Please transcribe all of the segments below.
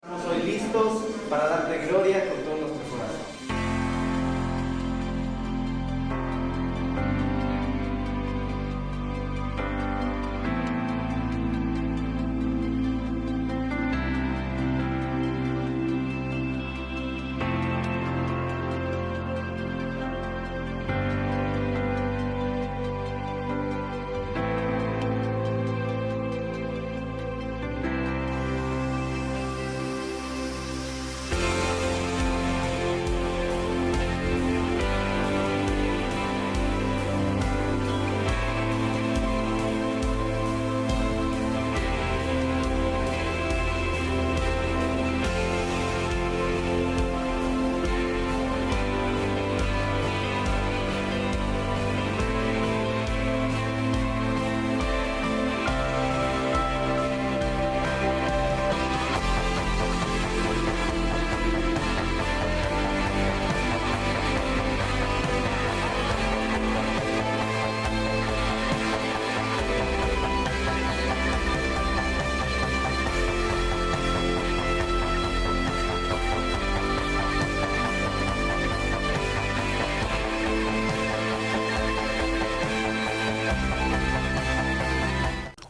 Estamos hoy listos para darte gloria con todo nuestro corazón.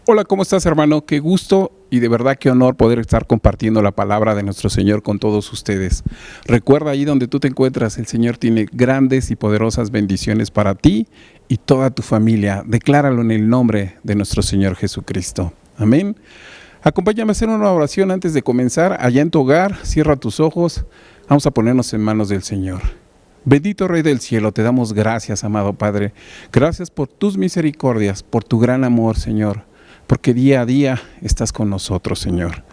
Hola, ¿cómo estás, hermano? Qué gusto y de verdad qué honor poder estar compartiendo la palabra de nuestro Señor con todos ustedes. Recuerda, ahí donde tú te encuentras, el Señor tiene grandes y poderosas bendiciones para ti y toda tu familia. Decláralo en el nombre de nuestro Señor Jesucristo. Amén. Acompáñame a hacer una oración antes de comenzar. Allá en tu hogar, cierra tus ojos. Vamos a ponernos en manos del Señor. Bendito Rey del Cielo, te damos gracias, amado Padre. Gracias por tus misericordias, por tu gran amor, Señor. Porque día a día estás con nosotros, Señor.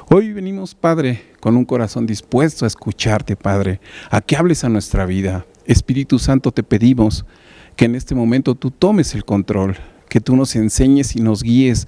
Hoy venimos, Padre, con un corazón dispuesto a escucharte, Padre, a que hables a nuestra vida. Espíritu Santo, te pedimos que en este momento tú tomes el control, que tú nos enseñes y nos guíes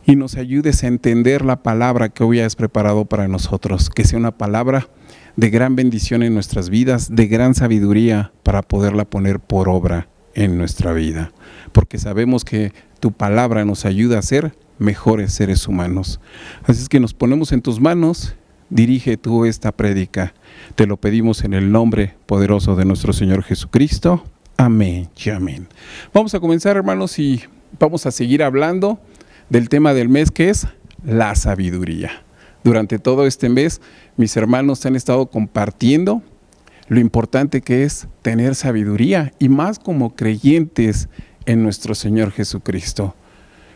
y nos ayudes a entender la palabra que hoy has preparado para nosotros, que sea una palabra de gran bendición en nuestras vidas, de gran sabiduría para poderla poner por obra en nuestra vida, porque sabemos que tu palabra nos ayuda a ser mejores seres humanos. Así es que nos ponemos en tus manos, dirige tú esta prédica. Te lo pedimos en el nombre poderoso de nuestro Señor Jesucristo. Amén y amén. Vamos a comenzar, hermanos, y vamos a seguir hablando del tema del mes, que es la sabiduría. Durante todo este mes, mis hermanos han estado compartiendo lo importante que es tener sabiduría, y más como creyentes en nuestro Señor Jesucristo,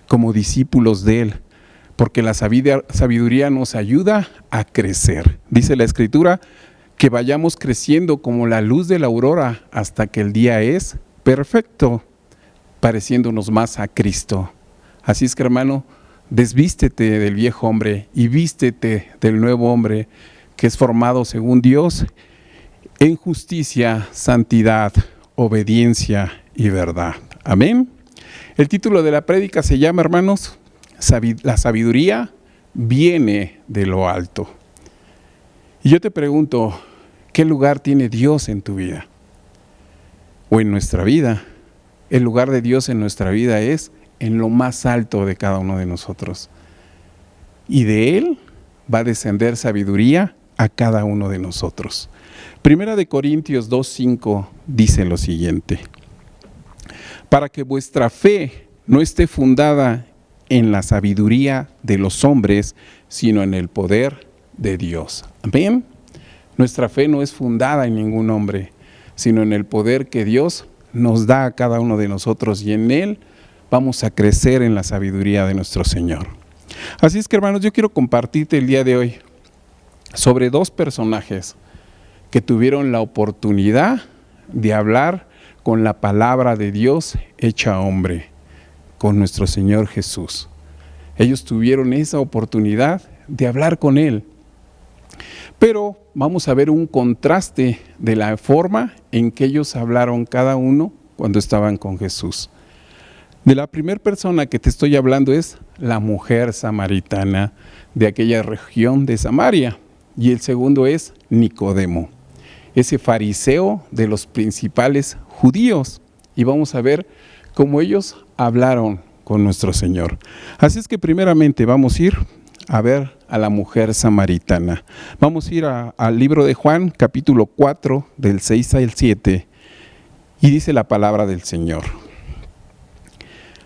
como discípulos de Él, porque la sabiduría nos ayuda a crecer. Dice la Escritura que vayamos creciendo como la luz de la aurora hasta que el día es perfecto, pareciéndonos más a Cristo. Así es que, hermano, desvístete del viejo hombre y vístete del nuevo hombre, que es formado según Dios, en justicia, santidad, obediencia y verdad. Amén. El título de la prédica se llama, hermanos, la sabiduría viene de lo alto. Y yo te pregunto, ¿qué lugar tiene Dios en tu vida? O en nuestra vida. El lugar de Dios en nuestra vida es en lo más alto de cada uno de nosotros. Y de Él va a descender sabiduría a cada uno de nosotros. Primera de Corintios 2:5 dice lo siguiente: para que vuestra fe no esté fundada en la sabiduría de los hombres, sino en el poder de Dios. Amén. Nuestra fe no es fundada en ningún hombre, sino en el poder que Dios nos da a cada uno de nosotros, y en Él vamos a crecer en la sabiduría de nuestro Señor. Así es que, hermanos, yo quiero compartirte el día de hoy sobre dos personajes que tuvieron la oportunidad de hablar con la palabra de Dios hecha hombre, con nuestro Señor Jesús. Ellos tuvieron esa oportunidad de hablar con Él. Pero vamos a ver un contraste de la forma en que ellos hablaron cada uno cuando estaban con Jesús. De la primera persona que te estoy hablando es la mujer samaritana de aquella región de Samaria. Y el segundo es Nicodemo, ese fariseo de los principales judíos. Y vamos a ver cómo ellos hablaron con nuestro Señor. Así es que primeramente vamos a ir a ver a la mujer samaritana. Vamos a ir al libro de Juan, capítulo 4, del 6 al 7, y dice la palabra del Señor.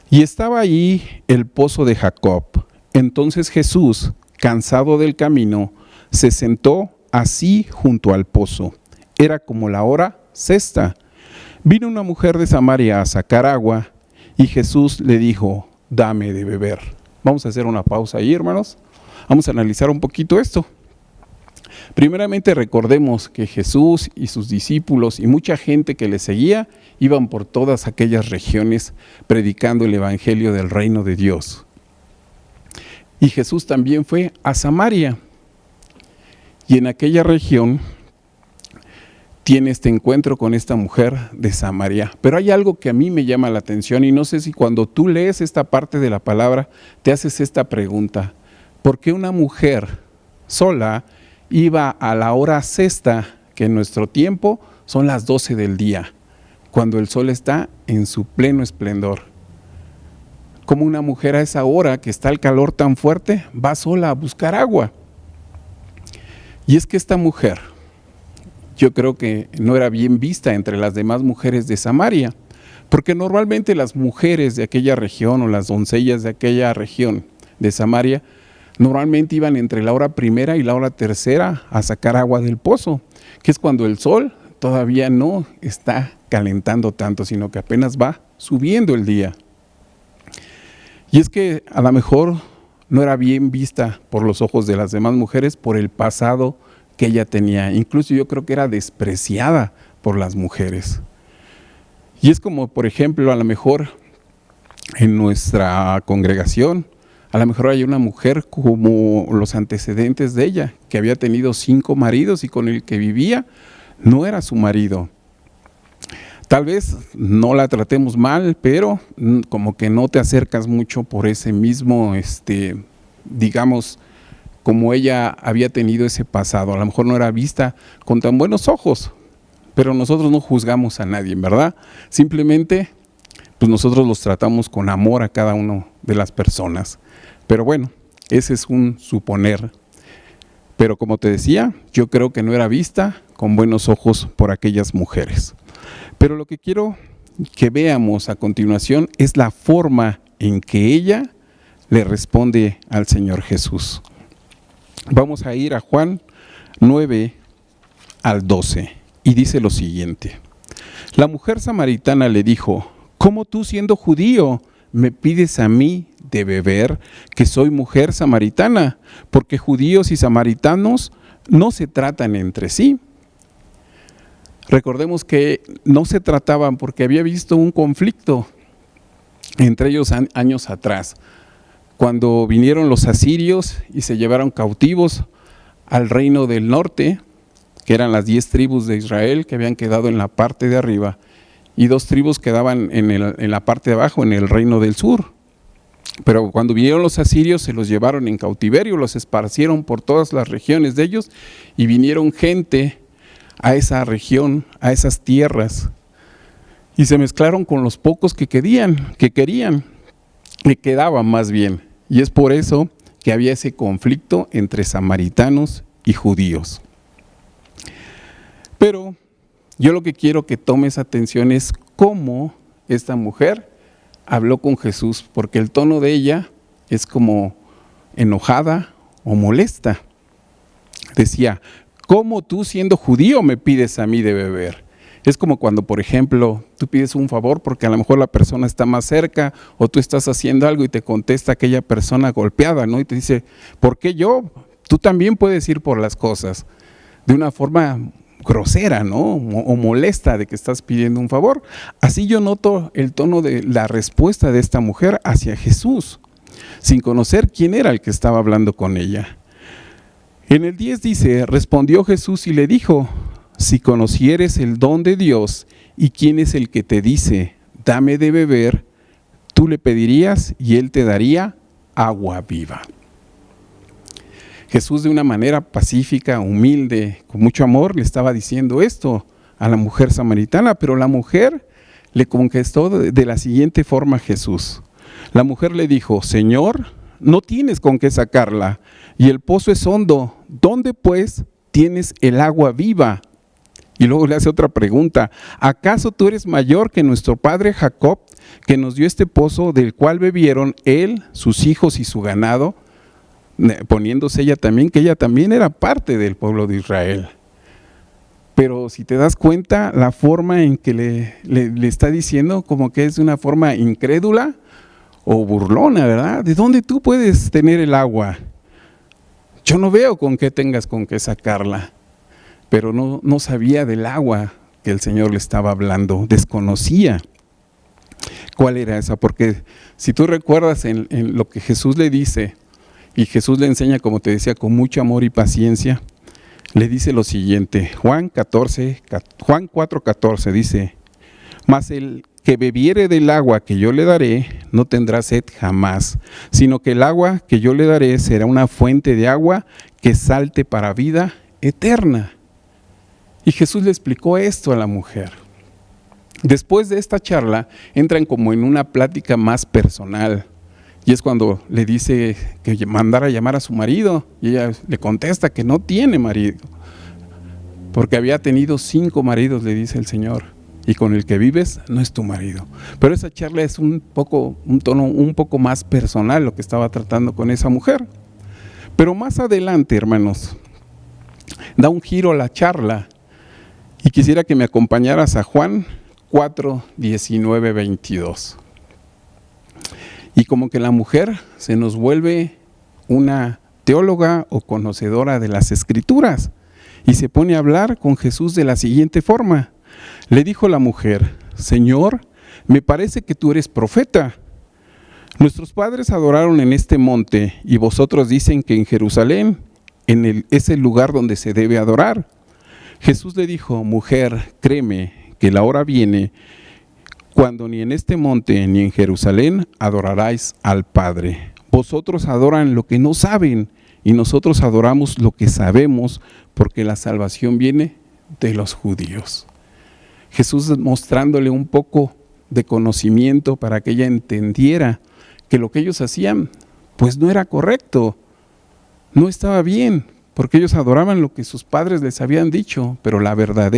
Y estaba allí el pozo de Jacob. Entonces Jesús, cansado del camino, se sentó así junto al pozo. Era como la hora sexta. Vino una mujer de Samaria a sacar agua, y Jesús le dijo: dame de beber. Vamos a hacer una pausa ahí, hermanos. Vamos a analizar un poquito esto. Primeramente recordemos que Jesús y sus discípulos y mucha gente que le seguía iban por todas aquellas regiones predicando el evangelio del reino de Dios. Y Jesús también fue a Samaria. Y en aquella región tiene este encuentro con esta mujer de Samaria. Pero hay algo que a mí me llama la atención, y no sé si cuando tú lees esta parte de la palabra te haces esta pregunta: ¿por qué una mujer sola iba a la hora sexta, que en nuestro tiempo son las 12 del día, cuando el sol está en su pleno esplendor? ¿Cómo una mujer a esa hora, que está el calor tan fuerte, va sola a buscar agua? Y es que esta mujer, yo creo que no era bien vista entre las demás mujeres de Samaria, porque normalmente las mujeres de aquella región o las doncellas de aquella región de Samaria normalmente iban entre la hora primera y la hora tercera a sacar agua del pozo, que es cuando el sol todavía no está calentando tanto, sino que apenas va subiendo el día. Y es que a lo mejor no era bien vista por los ojos de las demás mujeres por el pasado que ella tenía. Incluso yo creo que era despreciada por las mujeres. Y es como, por ejemplo, a lo mejor en nuestra congregación, a lo mejor hay una mujer como los antecedentes de ella, que había tenido 5 maridos y con el que vivía no era su marido. Tal vez no la tratemos mal, pero como que no te acercas mucho por ese mismo, digamos, como ella había tenido ese pasado. A lo mejor no era vista con tan buenos ojos, pero nosotros no juzgamos a nadie, ¿verdad? Simplemente, pues nosotros los tratamos con amor a cada uno de las personas. Pero bueno, ese es un suponer. Pero como te decía, yo creo que no era vista con buenos ojos por aquellas mujeres. Pero lo que quiero que veamos a continuación es la forma en que ella le responde al Señor Jesús. Vamos a ir a Juan 9 al 12 y dice lo siguiente: la mujer samaritana le dijo: ¿cómo tú, siendo judío, me pides a mí de beber, que soy mujer samaritana? Porque judíos y samaritanos no se tratan entre sí. Recordemos que no se trataban porque había visto un conflicto entre ellos años atrás, cuando vinieron los asirios y se llevaron cautivos al reino del norte, que eran las 10 tribus de Israel que habían quedado en la parte de arriba, y 2 tribus quedaban en la parte de abajo, en el reino del sur. Pero cuando vinieron los asirios se los llevaron en cautiverio, los esparcieron por todas las regiones de ellos, y vinieron gente a esa región, a esas tierras, y se mezclaron con los pocos que querían, que quedaban más bien. Y es por eso que había ese conflicto entre samaritanos y judíos. Pero yo lo que quiero que tomes atención es cómo esta mujer habló con Jesús, porque el tono de ella es como enojada o molesta. Decía: ¿cómo tú, siendo judío, me pides a mí de beber? Es como cuando, por ejemplo, tú pides un favor porque a lo mejor la persona está más cerca, o tú estás haciendo algo y te contesta aquella persona golpeada, ¿no? Y te dice: ¿por qué yo? Tú también puedes ir por las cosas, de una forma grosera, ¿no? O molesta de que estás pidiendo un favor. Así yo noto el tono de la respuesta de esta mujer hacia Jesús, sin conocer quién era el que estaba hablando con ella. En el 10 dice: respondió Jesús y le dijo: si conocieres el don de Dios y quién es el que te dice, dame de beber, tú le pedirías y él te daría agua viva. Jesús, de una manera pacífica, humilde, con mucho amor, le estaba diciendo esto a la mujer samaritana, pero la mujer le contestó de la siguiente forma a Jesús. La mujer le dijo: Señor, no tienes con qué sacarla, y el pozo es hondo. ¿Dónde pues tienes el agua viva? Y luego le hace otra pregunta: ¿acaso tú eres mayor que nuestro padre Jacob, que nos dio este pozo del cual bebieron él, sus hijos y su ganado? Poniéndose ella también, que ella también era parte del pueblo de Israel. Pero si te das cuenta, la forma en que le está diciendo, como que es de una forma incrédula o burlona, ¿verdad? ¿De dónde tú puedes tener el agua? Yo no veo con qué tengas con qué sacarla. Pero no sabía del agua que el Señor le estaba hablando, desconocía cuál era esa, porque si tú recuerdas en lo que Jesús le dice, y Jesús le enseña, como te decía, con mucho amor y paciencia, le dice lo siguiente, Juan 4:14 dice: mas el que bebiere del agua que yo le daré, no tendrá sed jamás, sino que el agua que yo le daré será una fuente de agua que salte para vida eterna. Y Jesús le explicó esto a la mujer. Después de esta charla, entran como en una plática más personal. Y es cuando le dice que mandara a llamar a su marido. Y ella le contesta que no tiene marido. Porque había tenido 5 maridos, le dice el Señor. Y con el que vives no es tu marido. Pero esa charla es un tono un poco más personal, lo que estaba tratando con esa mujer. Pero más adelante, hermanos, da un giro a la charla. Y quisiera que me acompañaras a Juan 4:19-22. Y como que la mujer se nos vuelve una teóloga o conocedora de las Escrituras y se pone a hablar con Jesús de la siguiente forma. Le dijo la mujer: Señor, me parece que tú eres profeta. Nuestros padres adoraron en este monte y vosotros dicen que en Jerusalén es el lugar donde se debe adorar. Jesús le dijo: mujer, créeme que la hora viene cuando ni en este monte ni en Jerusalén adoraráis al Padre. Vosotros adoran lo que no saben y nosotros adoramos lo que sabemos, porque la salvación viene de los judíos. Jesús mostrándole un poco de conocimiento para que ella entendiera que lo que ellos hacían pues no era correcto, no estaba bien, porque ellos adoraban lo que sus padres les habían dicho, pero la verdad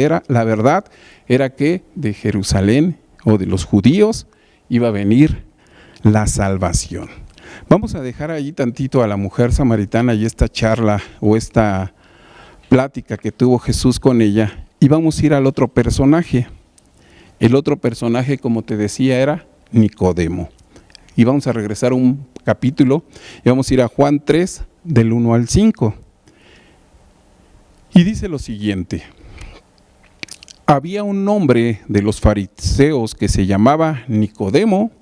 era que de Jerusalén o de los judíos iba a venir la salvación. Vamos a dejar ahí tantito a la mujer samaritana y esta charla o esta plática que tuvo Jesús con ella, y vamos a ir al otro personaje. El otro personaje, como te decía, era Nicodemo. Y vamos a regresar un capítulo y vamos a ir a Juan 3, del 1 al 5. Y dice lo siguiente: había un hombre de los fariseos que se llamaba Nicodemo,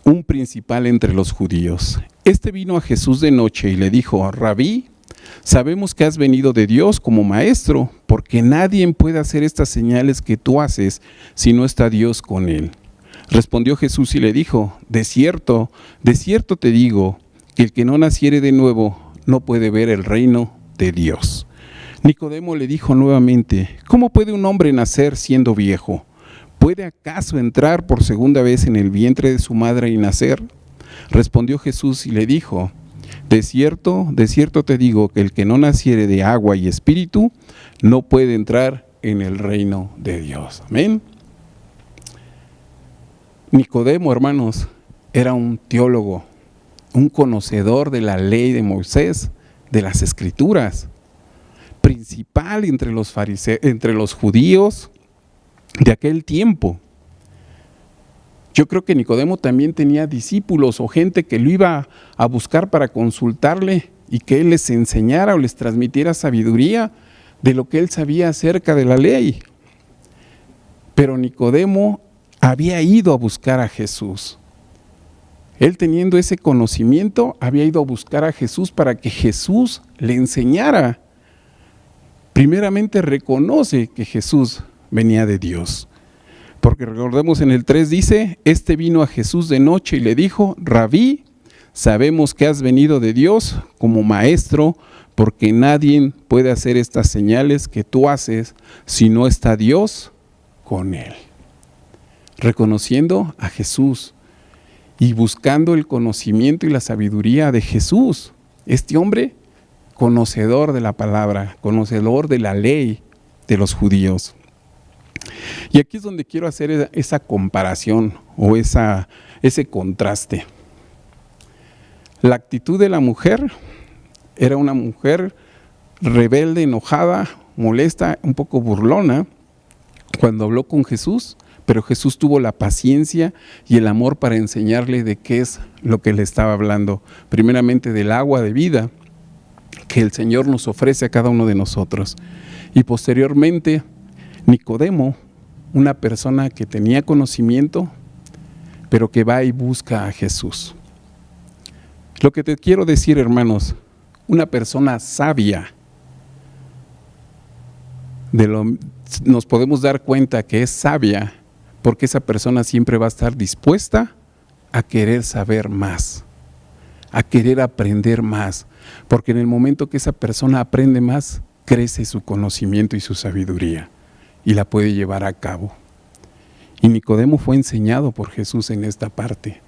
un principal entre los judíos. Este vino a Jesús de noche y le dijo: Rabí, sabemos que has venido de Dios como maestro, porque nadie puede hacer estas señales que tú haces si no está Dios con él. Respondió Jesús y le dijo: de cierto te digo, que el que no naciere de nuevo no puede ver el reino de Dios. Nicodemo le dijo nuevamente: ¿cómo puede un hombre nacer siendo viejo? ¿Puede acaso entrar por segunda vez en el vientre de su madre y nacer? Respondió Jesús y le dijo: de cierto te digo, que el que no naciere de agua y espíritu no puede entrar en el reino de Dios. Amén. Nicodemo, hermanos, era un teólogo, un conocedor de la ley de Moisés, de las Escrituras, principal entre los fariseos, entre los judíos de aquel tiempo. Yo creo que Nicodemo también tenía discípulos o gente que lo iba a buscar para consultarle y que él les enseñara o les transmitiera sabiduría de lo que él sabía acerca de la ley. Pero Nicodemo había ido a buscar a Jesús. Él, teniendo ese conocimiento, había ido a buscar a Jesús para que Jesús le enseñara. Primeramente reconoce que Jesús venía de Dios. Porque recordemos en el 3 dice: este vino a Jesús de noche y le dijo: Rabí, sabemos que has venido de Dios como maestro, porque nadie puede hacer estas señales que tú haces si no está Dios con él. Reconociendo a Jesús. y buscando el conocimiento y la sabiduría de Jesús. Este hombre, conocedor de la palabra, conocedor de la ley de los judíos. Y aquí es donde quiero hacer esa comparación o ese contraste. La actitud de la mujer era una mujer rebelde, enojada, molesta, un poco burlona cuando habló con Jesús, pero Jesús tuvo la paciencia y el amor para enseñarle de qué es lo que le estaba hablando. Primeramente del agua de vida que el Señor nos ofrece a cada uno de nosotros. Y posteriormente Nicodemo, una persona que tenía conocimiento, pero que va y busca a Jesús. Lo que te quiero decir, hermanos, una persona sabia, nos podemos dar cuenta que es sabia porque esa persona siempre va a estar dispuesta a querer saber más, a querer aprender más, porque en el momento que esa persona aprende más, crece su conocimiento y su sabiduría y la puede llevar a cabo. Y Nicodemo fue enseñado por Jesús en esta parte.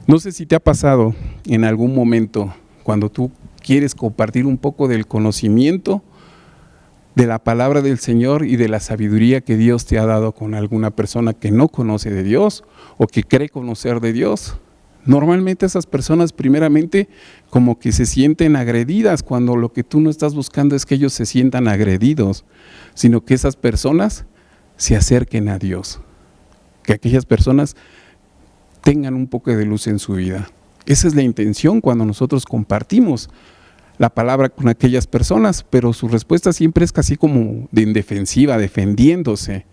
No sé si te ha pasado en algún momento cuando tú quieres compartir un poco del conocimiento de la palabra del Señor y de la sabiduría que Dios te ha dado con alguna persona que no conoce de Dios o que cree conocer de Dios. Normalmente esas personas primeramente como que se sienten agredidas cuando lo que tú no estás buscando es que ellos se sientan agredidos, sino que esas personas se acerquen a Dios, que aquellas personas tengan un poco de luz en su vida. Esa es la intención cuando nosotros compartimos la palabra con aquellas personas, pero su respuesta siempre es casi como de indefensiva, defendiéndose.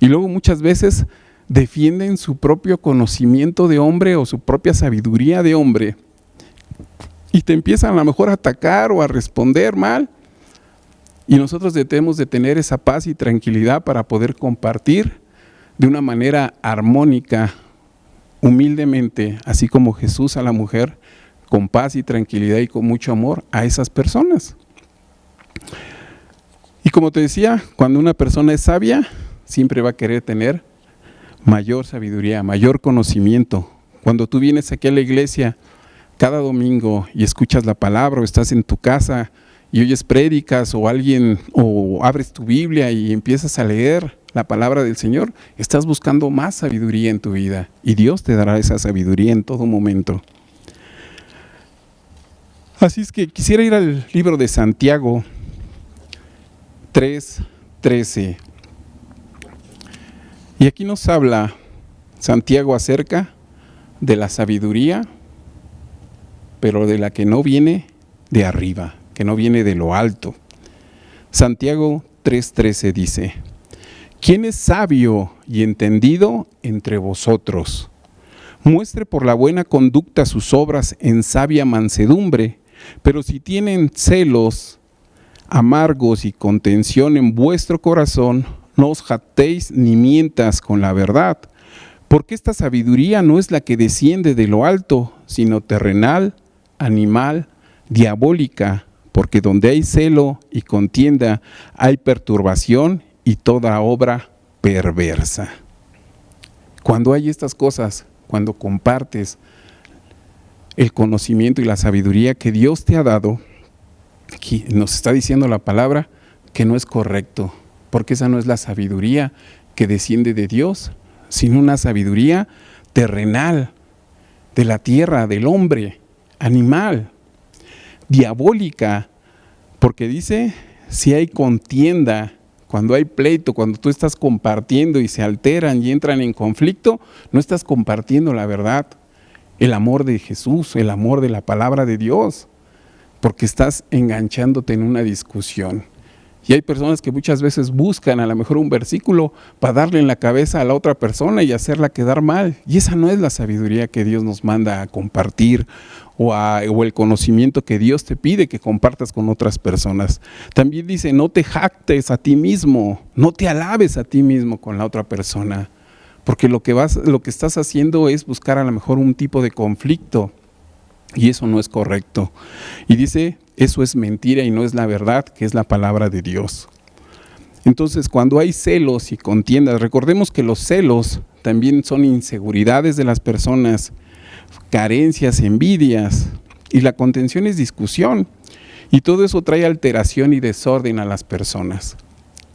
Y luego muchas veces defienden su propio conocimiento de hombre o su propia sabiduría de hombre y te empiezan a lo mejor a atacar o a responder mal. Y nosotros debemos de tener esa paz y tranquilidad para poder compartir de una manera armónica, humildemente, así como Jesús a la mujer, con paz y tranquilidad y con mucho amor a esas personas. Y como te decía, cuando una persona es sabia, siempre va a querer tener mayor sabiduría, mayor conocimiento. Cuando tú vienes aquí a la iglesia cada domingo y escuchas la palabra o estás en tu casa y oyes prédicas o abres tu Biblia y empiezas a leer la palabra del Señor, estás buscando más sabiduría en tu vida y Dios te dará esa sabiduría en todo momento. Así es que quisiera ir al libro de Santiago 3:13. Y aquí nos habla Santiago acerca de la sabiduría, pero de la que no viene de arriba, que no viene de lo alto. Santiago 3:13 dice: ¿quién es sabio y entendido entre vosotros? Muestre por la buena conducta sus obras en sabia mansedumbre, pero si tienen celos amargos y contención en vuestro corazón, no os jactéis ni mientas con la verdad, porque esta sabiduría no es la que desciende de lo alto, sino terrenal, animal, diabólica, porque donde hay celo y contienda, hay perturbación y toda obra perversa. Cuando hay estas cosas, cuando compartes el conocimiento y la sabiduría que Dios te ha dado, que nos está diciendo la palabra que no es correcto, porque esa no es la sabiduría que desciende de Dios, sino una sabiduría terrenal, de la tierra, del hombre, animal, diabólica, porque dice, si hay contienda, cuando hay pleito, cuando tú estás compartiendo y se alteran y entran en conflicto, no estás compartiendo la verdad, el amor de Jesús, el amor de la palabra de Dios, porque estás enganchándote en una discusión. Y hay personas que muchas veces buscan a lo mejor un versículo para darle en la cabeza a la otra persona y hacerla quedar mal. Y esa no es la sabiduría que Dios nos manda a compartir o el conocimiento que Dios te pide que compartas con otras personas. También dice, no te jactes a ti mismo, no te alabes a ti mismo con la otra persona, porque lo que estás haciendo es buscar a lo mejor un tipo de conflicto y eso no es correcto. Y dice, eso es mentira y no es la verdad, que es la palabra de Dios. Entonces, cuando hay celos y contiendas, recordemos que los celos también son inseguridades de las personas, carencias, envidias, y la contención es discusión. Y todo eso trae alteración y desorden a las personas.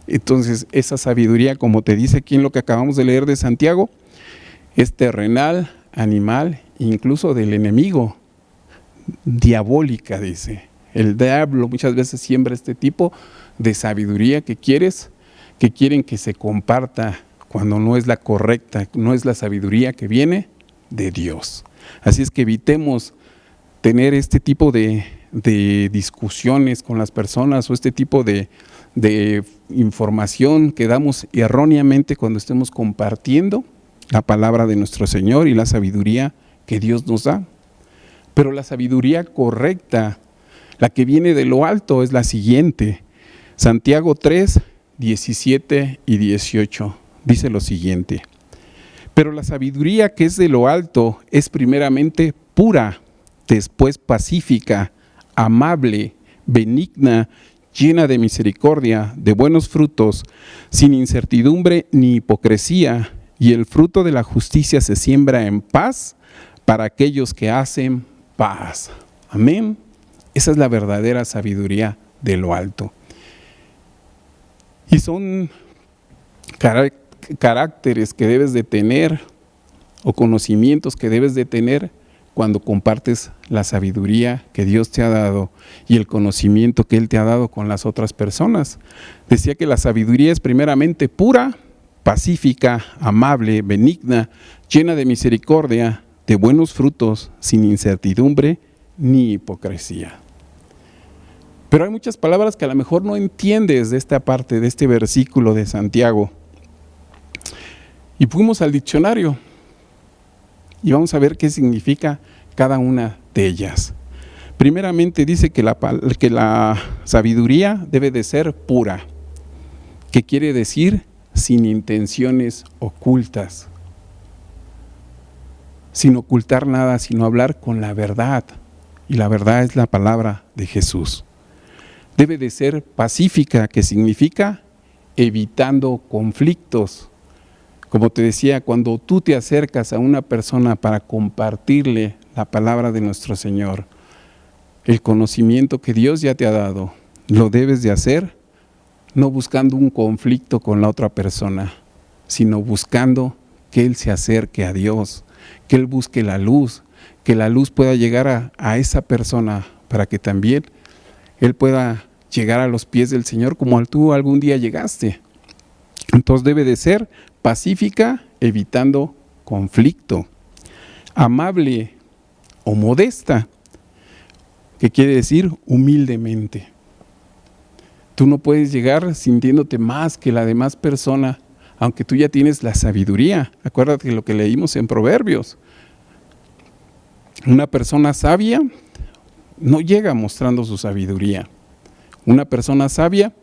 Entonces, esa sabiduría, como te dice aquí en lo que acabamos de leer de Santiago, es terrenal, animal, incluso del enemigo, diabólica, dice. El diablo muchas veces siembra este tipo de sabiduría que quieren que se comparta cuando no es la correcta, no es la sabiduría que viene de Dios. Así es que evitemos tener este tipo de discusiones con las personas o este tipo de información que damos erróneamente cuando estemos compartiendo la palabra de nuestro Señor y la sabiduría que Dios nos da. Pero la sabiduría correcta, la que viene de lo alto, es la siguiente. Santiago 3, 17 y 18 dice lo siguiente: pero la sabiduría que es de lo alto es primeramente pura, después pacífica, amable, benigna, llena de misericordia, de buenos frutos, sin incertidumbre ni hipocresía, y el fruto de la justicia se siembra en paz para aquellos que hacen paz. Amén. Esa es la verdadera sabiduría de lo alto. Y son caracteres que debes de tener o conocimientos que debes de tener cuando compartes la sabiduría que Dios te ha dado y el conocimiento que Él te ha dado con las otras personas. Decía que la sabiduría es primeramente pura, pacífica, amable, benigna, llena de misericordia, de buenos frutos, sin incertidumbre ni hipocresía. Pero hay muchas palabras que a lo mejor no entiendes de esta parte, de este versículo de Santiago. Y fuimos al diccionario y vamos a ver qué significa cada una de ellas. Primeramente dice que la sabiduría debe de ser pura, que quiere decir sin intenciones ocultas, sin ocultar nada, sino hablar con la verdad. Y la verdad es la palabra de Jesús. Debe de ser pacífica, que significa evitando conflictos. Como te decía, cuando tú te acercas a una persona para compartirle la palabra de nuestro Señor, el conocimiento que Dios ya te ha dado, lo debes de hacer no buscando un conflicto con la otra persona, sino buscando que Él se acerque a Dios, que Él busque la luz, que la luz pueda llegar a esa persona para que también Él pueda llegar a los pies del Señor como tú algún día llegaste. Entonces debe de ser pacífica, evitando conflicto, amable o modesta, que quiere decir humildemente. Tú no puedes llegar sintiéndote más que la demás persona, aunque tú ya tienes la sabiduría. Acuérdate de lo que leímos en Proverbios. Una persona sabia no llega mostrando su sabiduría. Una persona sabia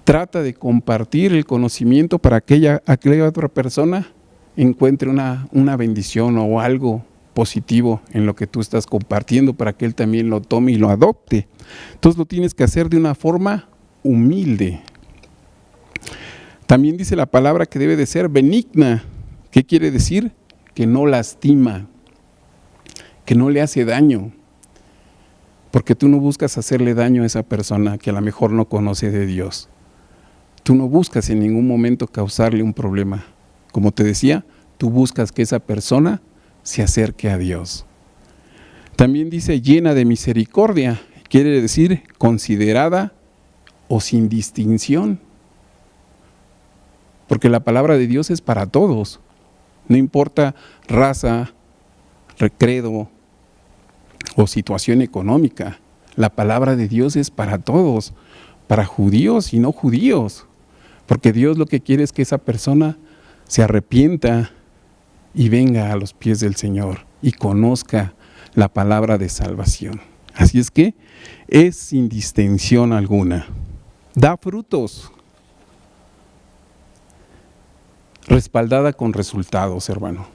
trata de compartir el conocimiento para que aquella otra persona encuentre una bendición o algo positivo en lo que tú estás compartiendo para que él también lo tome y lo adopte. Entonces lo tienes que hacer de una forma humilde. También dice la palabra que debe de ser benigna. ¿Qué quiere decir? Que no lastima, que no le hace daño. Porque tú no buscas hacerle daño a esa persona que a lo mejor no conoce de Dios. Tú no buscas en ningún momento causarle un problema. Como te decía, tú buscas que esa persona se acerque a Dios. También dice llena de misericordia, quiere decir considerada o sin distinción. Porque la palabra de Dios es para todos. No importa raza, credo o situación económica. La palabra de Dios es para todos, para judíos y no judíos. Porque Dios lo que quiere es que esa persona se arrepienta y venga a los pies del Señor y conozca la palabra de salvación. Así es que es sin distinción alguna. Da frutos, respaldada con resultados, hermano.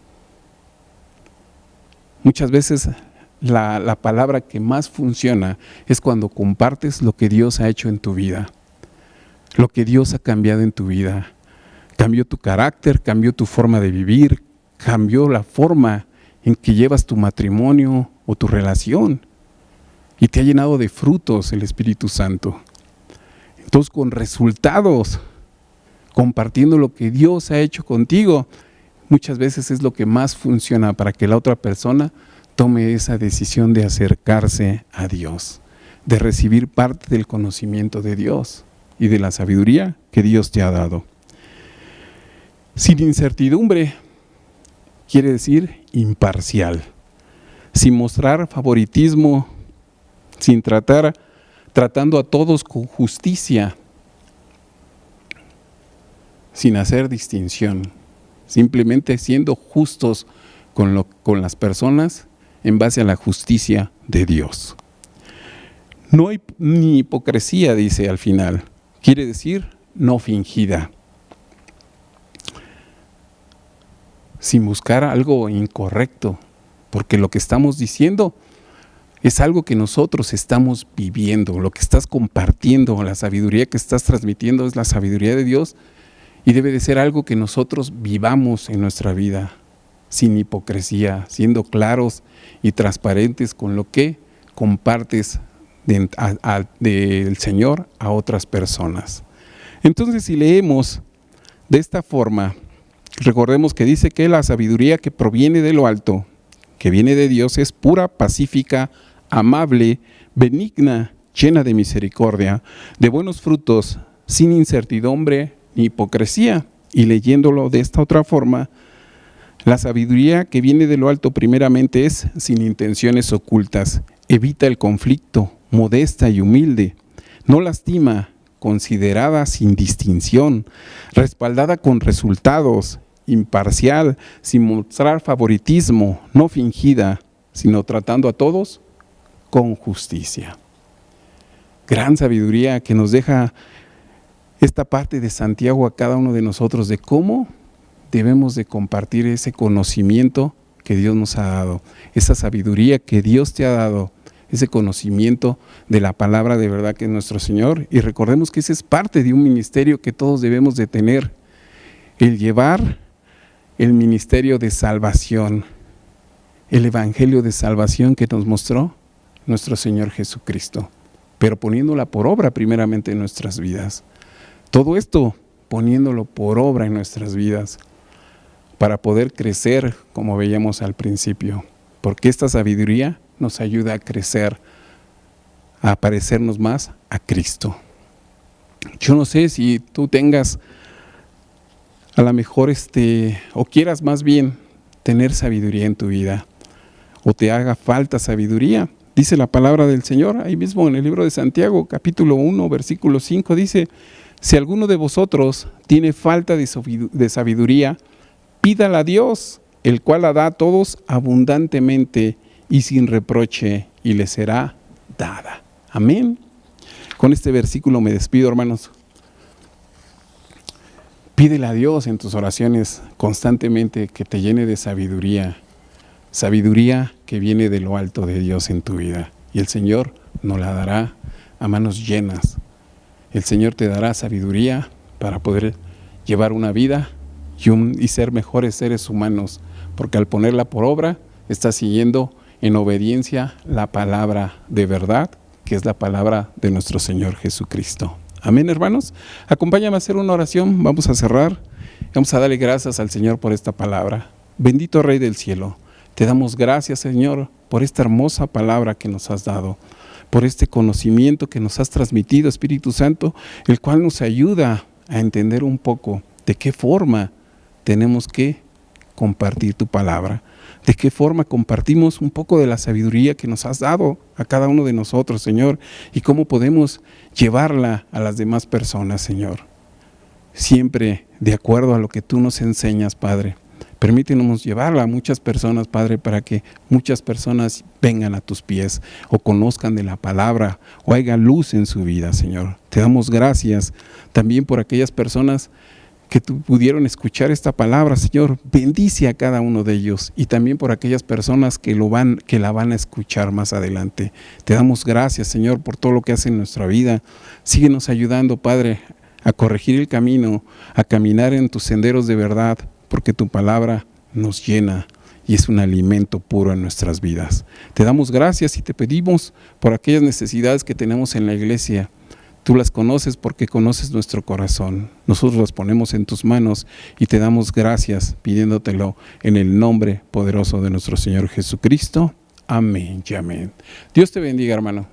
Muchas veces la palabra que más funciona es cuando compartes lo que Dios ha hecho en tu vida, lo que Dios ha cambiado en tu vida, cambió tu carácter, cambió tu forma de vivir, cambió la forma en que llevas tu matrimonio o tu relación. Y te ha llenado de frutos el Espíritu Santo. Entonces, con resultados, compartiendo lo que Dios ha hecho contigo, muchas veces es lo que más funciona para que la otra persona tome esa decisión de acercarse a Dios, de recibir parte del conocimiento de Dios y de la sabiduría que Dios te ha dado. Sin incertidumbre quiere decir imparcial, sin mostrar favoritismo, sin tratando a todos con justicia, sin hacer distinción, simplemente siendo justos con las personas en base a la justicia de Dios. No hay ni hipocresía, dice al final, quiere decir no fingida, sin buscar algo incorrecto, porque lo que estamos diciendo es algo que nosotros estamos viviendo, lo que estás compartiendo, la sabiduría que estás transmitiendo es la sabiduría de Dios y debe de ser algo que nosotros vivamos en nuestra vida, sin hipocresía, siendo claros y transparentes con lo que compartes del Señor a otras personas. Entonces, si leemos de esta forma, recordemos que dice que la sabiduría que proviene de lo alto, que viene de Dios, es pura, pacífica, amable, benigna, llena de misericordia, de buenos frutos, sin incertidumbre ni hipocresía. Y leyéndolo de esta otra forma, la sabiduría que viene de lo alto primeramente es sin intenciones ocultas, evita el conflicto, modesta y humilde, no lastima, considerada sin distinción, respaldada con resultados, imparcial, sin mostrar favoritismo, no fingida, sino tratando a todos con justicia. Gran sabiduría que nos deja esta parte de Santiago a cada uno de nosotros de cómo debemos de compartir ese conocimiento que Dios nos ha dado, esa sabiduría que Dios te ha dado, ese conocimiento de la palabra de verdad que es nuestro Señor. Y recordemos que ese es parte de un ministerio que todos debemos de tener, el llevar el ministerio de salvación, el evangelio de salvación que nos mostró nuestro Señor Jesucristo, pero poniéndola por obra primeramente en nuestras vidas. Todo esto poniéndolo por obra en nuestras vidas para poder crecer como veíamos al principio, porque esta sabiduría nos ayuda a crecer, a parecernos más a Cristo. Yo no sé si tú tengas a lo mejor o quieras más bien tener sabiduría en tu vida, o te haga falta sabiduría. Dice la palabra del Señor, ahí mismo en el libro de Santiago, capítulo 1, versículo 5, dice: si alguno de vosotros tiene falta de sabiduría, pídala a Dios, el cual la da a todos abundantemente y sin reproche, y le será dada. Amén. Con este versículo me despido, hermanos. Pídele a Dios en tus oraciones constantemente que te llene de sabiduría, sabiduría que viene de lo alto de Dios en tu vida. Y el Señor nos la dará a manos llenas. El Señor te dará sabiduría para poder llevar una vida y ser mejores seres humanos, porque al ponerla por obra, estás siguiendo en obediencia la palabra de verdad, que es la palabra de nuestro Señor Jesucristo. Amén, hermanos. Acompáñame a hacer una oración. Vamos a cerrar. Vamos a darle gracias al Señor por esta palabra. Bendito Rey del cielo, te damos gracias, Señor, por esta hermosa palabra que nos has dado, por este conocimiento que nos has transmitido, Espíritu Santo, el cual nos ayuda a entender un poco de qué forma tenemos que compartir tu palabra, de qué forma compartimos un poco de la sabiduría que nos has dado a cada uno de nosotros, Señor, y cómo podemos llevarla a las demás personas, Señor. Siempre de acuerdo a lo que tú nos enseñas, Padre. Permítenos llevarla a muchas personas, Padre, para que muchas personas vengan a tus pies o conozcan de la palabra o haya luz en su vida, Señor. Te damos gracias también por aquellas personas que pudieron escuchar esta palabra, Señor. Bendice a cada uno de ellos y también por aquellas personas que la van a escuchar más adelante. Te damos gracias, Señor, por todo lo que hace en nuestra vida. Síguenos ayudando, Padre, a corregir el camino, a caminar en tus senderos de verdad, porque tu palabra nos llena y es un alimento puro en nuestras vidas. Te damos gracias y te pedimos por aquellas necesidades que tenemos en la iglesia. Tú las conoces porque conoces nuestro corazón. Nosotros las ponemos en tus manos y te damos gracias pidiéndotelo en el nombre poderoso de nuestro Señor Jesucristo. Amén y amén. Dios te bendiga, hermano.